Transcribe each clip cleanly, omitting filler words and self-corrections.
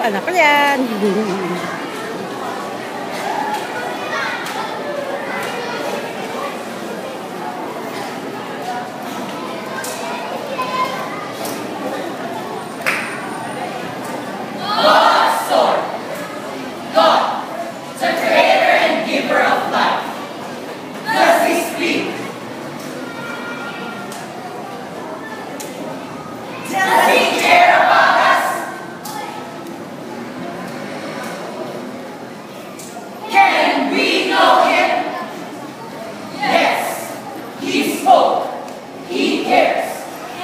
anak ko yan. God's sword. God, the creator and giver of life. Does he speak? Does he care about us? Can we know him? Yes, he spoke. He cares.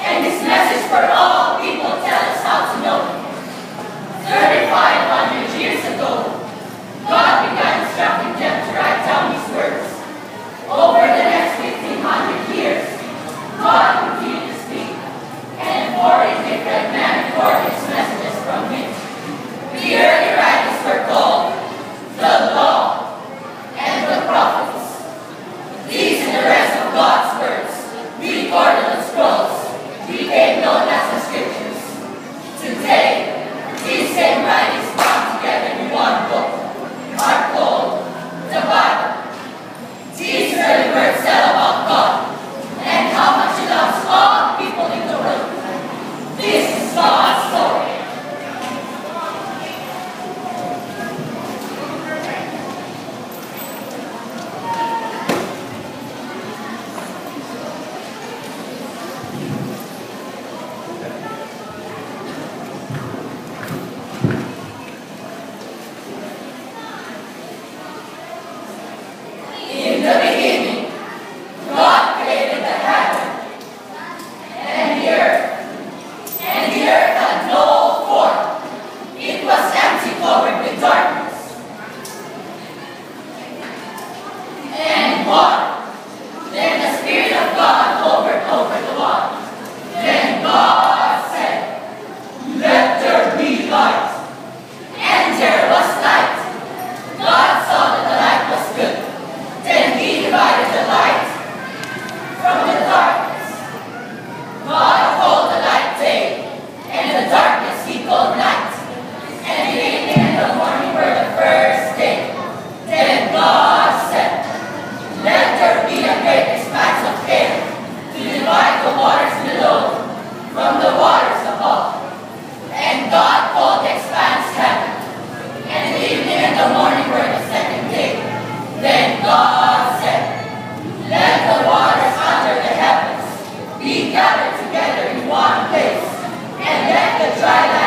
And his message for all people tells us how to know him. 3,500 years ago, God began instructing them to write down his words. Over the next 1,500 years, God continued to speak, and 40 different men recorded his messages from him. The early writings were called the Law and the Prophets. These and the rest of God's words, recorded on scrolls, became known as the Scriptures. Today, these same writings bound together in one book are called the Bible. These early words tell about God and how much he loves all people in the world. This is God's story. In the beginning, God created the heaven and the earth had no form. It was empty, covered with darkness and water. Then the Spirit of God hovered over the water. Then God said, "Let there be light." And there was light. God saw that the light was good. Then he divided the light from the darkness. God called the light day, and the darkness he called night. And the evening and the morning were the first day. Then God said, "Let there be a great expanse of air to divide the waters below from the waters above." And God called the expanse heaven. And the evening and the morning were the second day. Then God said, "Let the waters under the heavens be gathered together in one place, and let the dry land